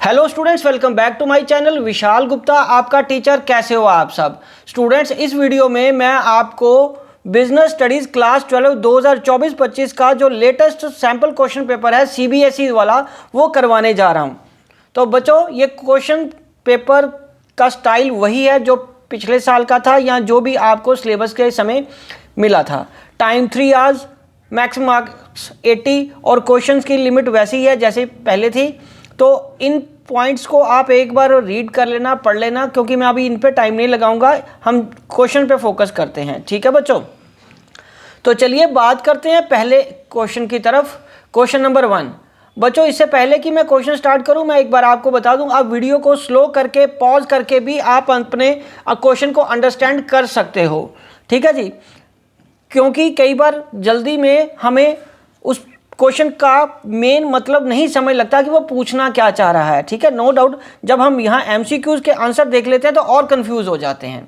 Hello students, welcome back to my channel. Vishal Gupta आपका teacher. कैसे हो आप सब स्टूडेंट्स? इस वीडियो में मैं आपको बिजनेस स्टडीज़ क्लास 12 2024-25 का जो लेटेस्ट सैम्पल क्वेश्चन पेपर है सीबीएसई वाला वो करवाने जा रहा हूं। तो बच्चों, ये क्वेश्चन पेपर का स्टाइल वही है जो पिछले साल का था या जो भी आपको सिलेबस के समय मिला था। टाइम 3 आवर्स, मैक्सिमम मार्क्स 80 और क्वेश्चंस की लिमिट वैसी ही है जैसे पहले थी। तो इन पॉइंट्स को आप एक बार रीड कर लेना, पढ़ लेना, क्योंकि मैं अभी इन पे टाइम नहीं लगाऊंगा। हम क्वेश्चन पे फोकस करते हैं, ठीक है बच्चों? तो चलिए बात करते हैं पहले क्वेश्चन की तरफ। क्वेश्चन नंबर 1 बच्चों, इससे पहले कि मैं क्वेश्चन स्टार्ट करूं, मैं एक बार आपको बता दूं, आप वीडियो को स्लो करके पॉज करके भी आप अपने क्वेश्चन को अंडरस्टैंड कर सकते हो, ठीक है जी? क्योंकि कई बार जल्दी में हमें उस क्वेश्चन का मेन मतलब नहीं समझ लगता कि वो पूछना क्या चाह रहा है, ठीक है? नो डाउट, जब हम यहाँ एमसीक्यूज के आंसर देख लेते हैं तो और कंफ्यूज हो जाते हैं,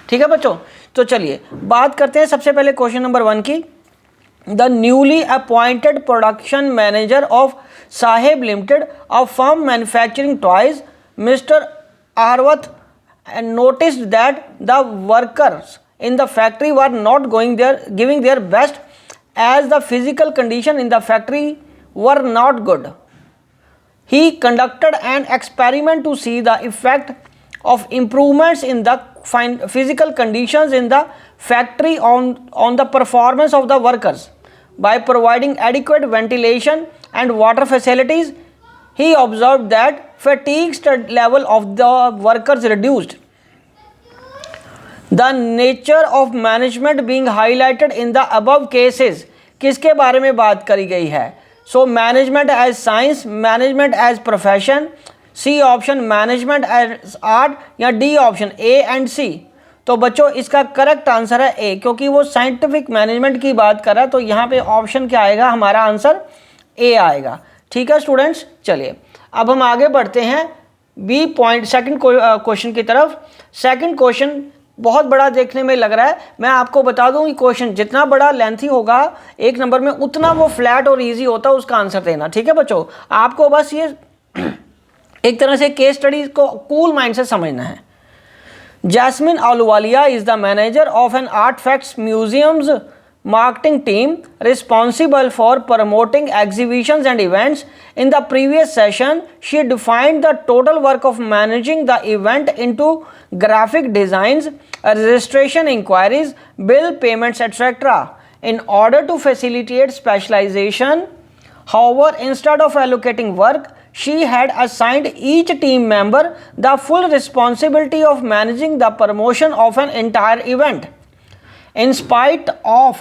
ठीक है बच्चों? तो चलिए बात करते हैं सबसे पहले क्वेश्चन नंबर 1 की। The newly appointed production manager of Saheb limited, a firm manufacturing toys, mister Aharwat, noticed that the workers in the factory were not giving their best, as the physical condition in the factory were not good. He conducted an experiment to see the effect of improvements in the physical conditions in the factory on the performance of the workers. By providing adequate ventilation and water facilities, he observed that fatigue level of the workers reduced. The nature of management being highlighted in the above cases, किसके बारे में बात करी गई है? So management as science, management as profession, C option management as art, या D option A and C? तो बच्चों इसका करेक्ट आंसर है ए, क्योंकि वो साइंटिफिक मैनेजमेंट की बात कर रहा है। तो यहाँ पे ऑप्शन क्या आएगा? हमारा आंसर ए आएगा, ठीक है स्टूडेंट्स? चलिए अब हम आगे बढ़ते हैं बी पॉइंट सेकंड क्वेश्चन की तरफ। सेकंड क्वेश्चन बहुत बड़ा देखने में लग रहा है। मैं आपको बता दूं कि क्वेश्चन जितना बड़ा लेंथी होगा एक नंबर में, उतना वो फ्लैट और इजी होता है उसका आंसर देना, ठीक है बच्चों? आपको बस ये एक तरह से केस स्टडी को कूल माइंड से समझना है। Jasmine Ahluwalia is the manager of an artifacts museums marketing team responsible for promoting exhibitions and events. In the previous session, she defined the total work of managing the event into graphic designs, registration inquiries, bill payments, etc. In order to facilitate specialization, however, instead of allocating work, she had assigned each team member the full responsibility of managing the promotion of an entire event. In spite of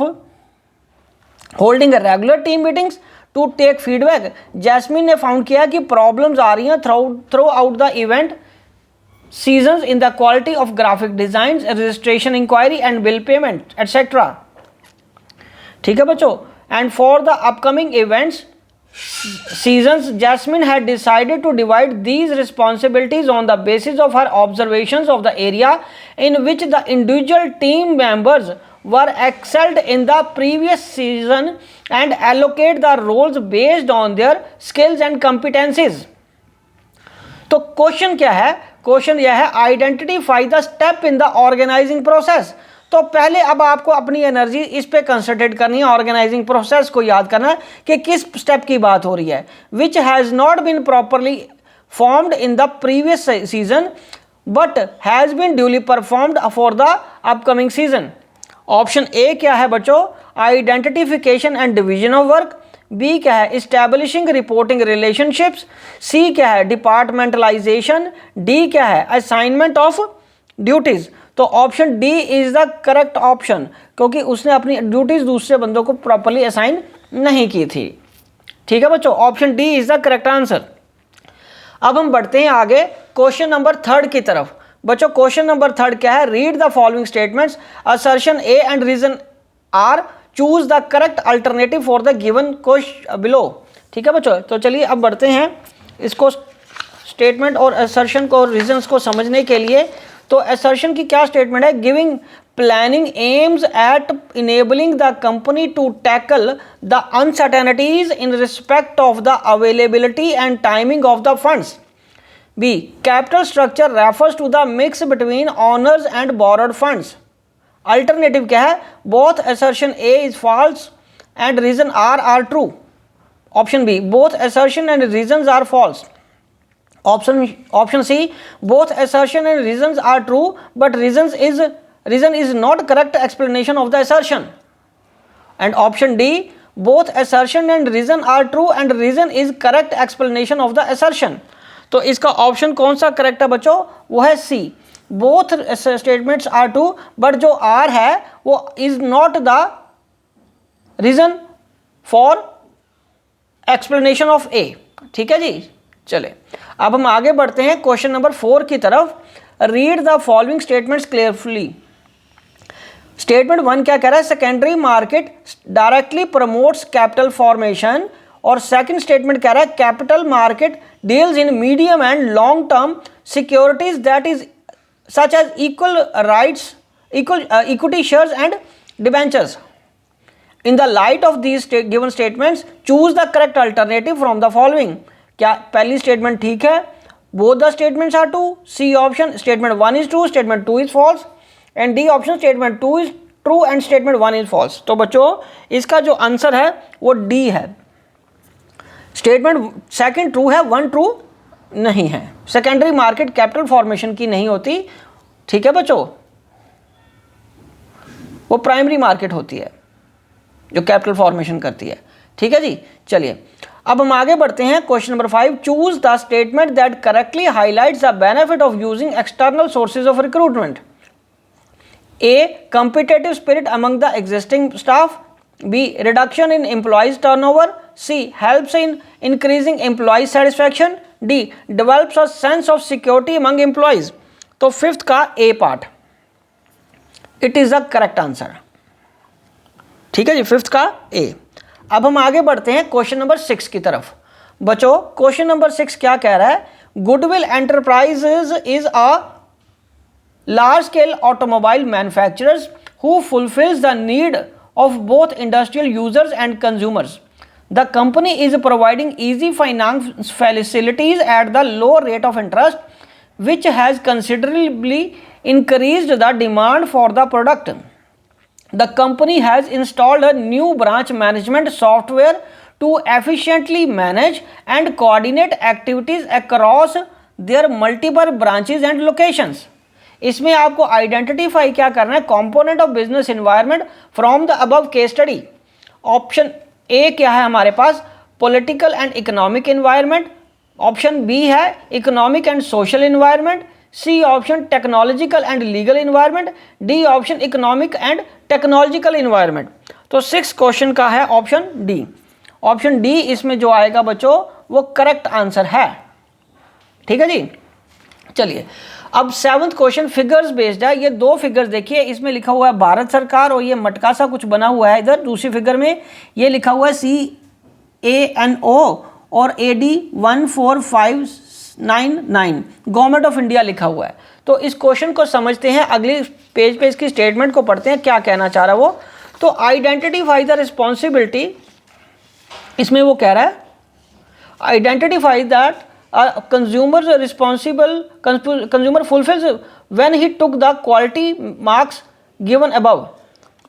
holding a regular team meetings to take feedback, Jasmine ने found किया कि problems आ रही हैं throughout the event seasons in the quality of graphic design, registration inquiry and bill payment etcetera, ठीक है बच्चों? And for the upcoming events seasons, Jasmine had decided to divide these responsibilities on the basis of her observations of the area in which the individual team members were excelled in the previous season and allocate the roles based on their skills and competencies. तो question क्या है? Question यह है, identify the step in the organising process. तो पहले अब आपको अपनी एनर्जी इस पे कंसंट्रेट करनी है, ऑर्गेनाइजिंग प्रोसेस को याद करना है कि किस स्टेप की बात हो रही है। Which has not been properly formed in the previous season but has been duly performed for the upcoming season. Option A क्या है बच्चों? Identification and division of work. B क्या है? Establishing reporting relationships. सी क्या है? डिपार्टमेंटलाइजेशन। डी क्या है? Assignment of duties. तो option D is the correct option, क्योंकि उसने अपनी ड्यूटीज दूसरे बंदों को प्रॉपर्ली असाइन नहीं की थी, ठीक है बच्चों? Option D is the correct answer. अब हम बढ़ते हैं आगे क्वेश्चन नंबर 3 की तरफ। बच्चों क्वेश्चन नंबर 3 क्या है? Read the following statements, assertion A and reason R, choose the correct alternative for the given question below, ठीक है बच्चों? तो चलिए अब बढ़ते हैं इसको स्टेटमेंट और असर्शन को, रीजंस को समझने के लिए। तो असर्शन की क्या स्टेटमेंट है? Giving planning aims at enabling the company to tackle the uncertainties in respect of the availability and timing of the funds B capital structure refers to the mix between owners and borrowed funds. Alternative क्या है, both assertion A is false and reason R true. Option B both assertion and reasons are false. Option C both assertion and reasons are true but reason is not correct explanation of the assertion, and option D both assertion and reason are true and reason is correct explanation of the assertion। तो इसका option कौन सा correct है बच्चों, वो है C, both statements are true but जो R है वो is not the reason for explanation of A. ठीक है जी, चले अब हम आगे बढ़ते हैं क्वेश्चन नंबर 4 की तरफ। Read the following statements clearfully. Statement 1 क्या कह रहा है, secondary market directly promotes capital formation, और सेकंड स्टेटमेंट कह रहा है capital market deals in medium and long term securities that is such as equal rights, equity shares and debentures. In the light of these given statements, choose the correct alternative from the following। क्या पहली statement ठीक है, both the statements are true, C option statement 1 is true, statement 2 is false, and D option statement 2 is true and statement 1 is false। तो बच्चों इसका जो answer है वो D है। स्टेटमेंट सेकंड ट्रू है, 1 ट्रू नहीं है। सेकेंडरी मार्केट कैपिटल फॉर्मेशन की नहीं होती, ठीक है बच्चों, वो प्राइमरी मार्केट होती है जो कैपिटल फॉर्मेशन करती है। ठीक है जी, चलिए अब हम आगे बढ़ते हैं question number 5। Choose the statement that correctly highlights the benefit of using external sources of recruitment. A competitive spirit among the existing staff, B reduction in employees turnover, C helps in increasing employees satisfaction, D develops a sense of security among employees. तो fifth का A part it is the correct answer. ठीक है जी, fifth का ए। अब हम आगे बढ़ते हैं क्वेश्चन नंबर 6 की तरफ। बच्चों क्वेश्चन नंबर 6 क्या कह रहा है, goodwill enterprises is a large scale automobile manufacturers who fulfils the need of both industrial users and consumers. The company is providing easy finance facilities at the low rate of interest which has considerably increased the demand for the product. The company has installed a new branch management software to efficiently manage and coordinate activities across their multiple branches and locations। इसमें आपको identify क्या करना है, component of business environment from the above case study. Option A क्या है हमारे पास, political and economic environment, option B है economic and social environment, C option technological and legal environment, D option economic and technological environment. तो 6 question का है option D. Option D इसमें जो आएगा बच्चों वो करेक्ट आंसर है। ठीक है जी, चलिए अब 7th क्वेश्चन फिगर्स बेस्ड है। ये 2 फिगर्स देखिए, इसमें लिखा हुआ है भारत सरकार और ये मटका सा कुछ बना हुआ है इधर। दूसरी फिगर में ये लिखा हुआ है CANO और AD 14599 गवर्नमेंट ऑफ इंडिया लिखा हुआ है। तो इस क्वेश्चन को समझते हैं, अगले पेज पे इसकी स्टेटमेंट को पढ़ते हैं क्या कहना चाह रहा है वो। तो आइडेंटिफाई द रिस्पॉन्सिबिलिटी, इसमें वो कह रहा है identify that consumer responsible consumer fulfils when he took the quality marks given above.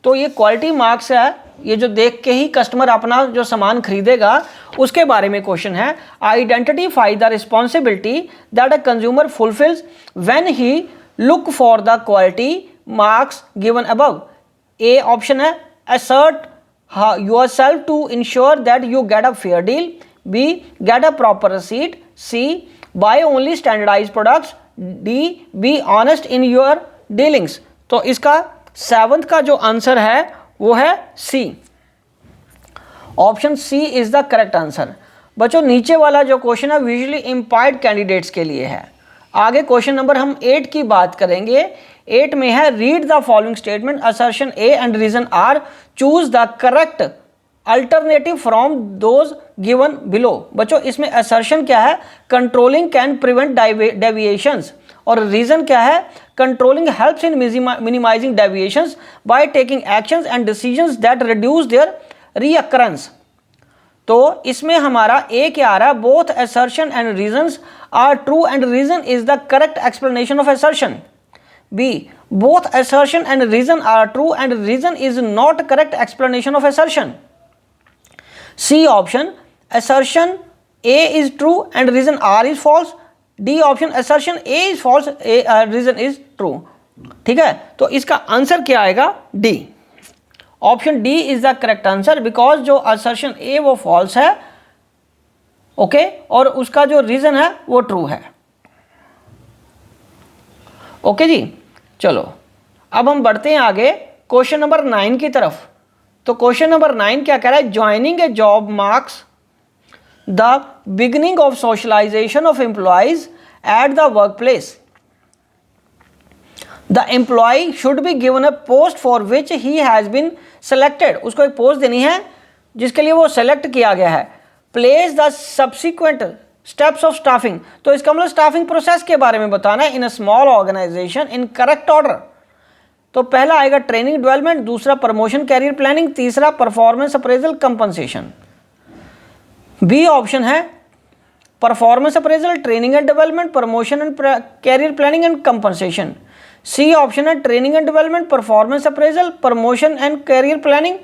तो ये क्वालिटी मार्क्स है, ये जो देख के ही कस्टमर अपना जो सामान खरीदेगा उसके बारे में क्वेश्चन है। Identify the responsibility that a consumer fulfils when he look for the quality marks given above. A option है assert yourself to ensure that you get a fair deal, B get a proper receipt, C buy only standardized products, D be honest in your dealings। तो इसका 7th का जो answer है वो है C. Option C is the correct answer. बच्चों नीचे वाला जो क्वेश्चन है विजुअली इम्पायर्ड कैंडिडेट्स के लिए है। आगे क्वेश्चन नंबर हम 8 की बात करेंगे। 8 में है read the following statement, assertion A and reason R, choose the correct alternative from those given below. बच्चों इसमें असर्शन क्या है, कंट्रोलिंग कैन प्रिवेंट डेविएशंस, और रीजन क्या है, controlling helps in minimising deviations by taking actions and decisions that reduce their recurrence. तो इसमें हमारा ए क्या आ रहा है, both assertion and reasons are true and reason is the correct explanation of assertion. B, both assertion and reason are true and reason is not correct explanation of assertion. C option, assertion A is true and reason R is false. D option, assertion A is false, reason is true. ठीक है, तो इसका answer क्या आएगा, D. Option D is the correct answer, because जो assertion A वो false है, okay, और उसका जो रीजन है वो ट्रू है। ओके जी, चलो अब हम बढ़ते हैं आगे क्वेश्चन नंबर 9 की तरफ। तो क्वेश्चन नंबर 9 क्या कह रहा है, joining a job marks the beginning of socialisation of employees at the workplace. The employee should be given a post for which he has been selected. उसको एक post देनी है जिसके लिए वो सेलेक्ट किया गया है। Place the subsequent steps of staffing, तो इसका मतलब स्टाफिंग प्रोसेस के बारे में बताना है in a small organisation in correct order. तो पहला आएगा ट्रेनिंग डेवलपमेंट, दूसरा प्रमोशन कैरियर प्लानिंग, तीसरा performance appraisal compensation. B option है performance appraisal, training and development, promotion and career planning and compensation. C option है training and development, performance appraisal, promotion and career planning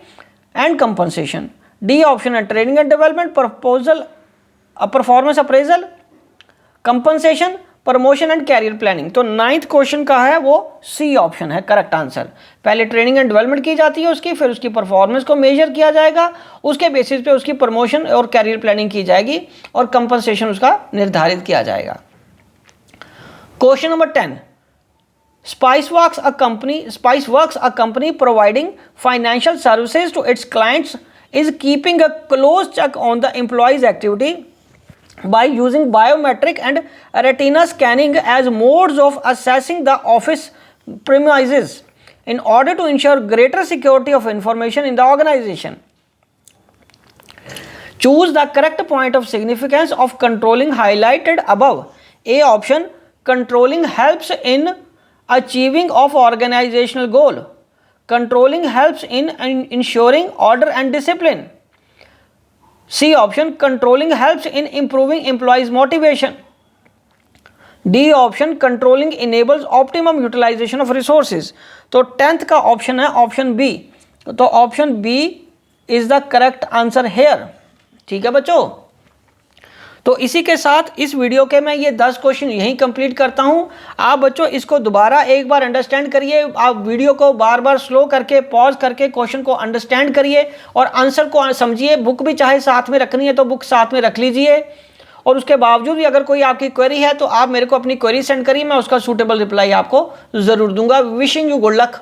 and compensation. D option है training and development, performance appraisal, compensation, promotion and career planning. तो 9th question का है वो सी option है correct answer. पहले training and development की जाती है उसकी, फिर उसकी परफॉर्मेंस को मेजर किया जाएगा, उसके बेसिस पे उसकी प्रमोशन और कैरियर प्लानिंग की जाएगी और कंपनसेशन उसका निर्धारित किया जाएगा। Question number 10, SpiceWorks a company providing financial services to its clients is keeping a close check on the employee's activity by using biometric and retina scanning as modes of assessing the office premises in order to ensure greater security of information in the organization. Choose the correct point of significance of controlling highlighted above. A option, controlling helps in achieving of organizational goal. Controlling helps in ensuring order and discipline. C option, controlling helps in improving employees' motivation. D option, controlling enables optimum utilization of resources. तो 10th का option है option B. तो option B is the correct answer here. ठीक है बच्चों, तो इसी के साथ इस वीडियो के मैं ये 10 क्वेश्चन यहीं कंप्लीट करता हूं। आप बच्चों इसको दोबारा एक बार अंडरस्टैंड करिए, आप वीडियो को बार बार स्लो करके पॉज करके क्वेश्चन को अंडरस्टैंड करिए और आंसर को समझिए। बुक भी चाहे साथ में रखनी है तो बुक साथ में रख लीजिए, और उसके बावजूद भी अगर कोई आपकी क्वेरी है तो आप मेरे को अपनी क्वेरी सेंड करिए, मैं उसका सूटेबल रिप्लाई आपको ज़रूर दूंगा। Wishing you good luck.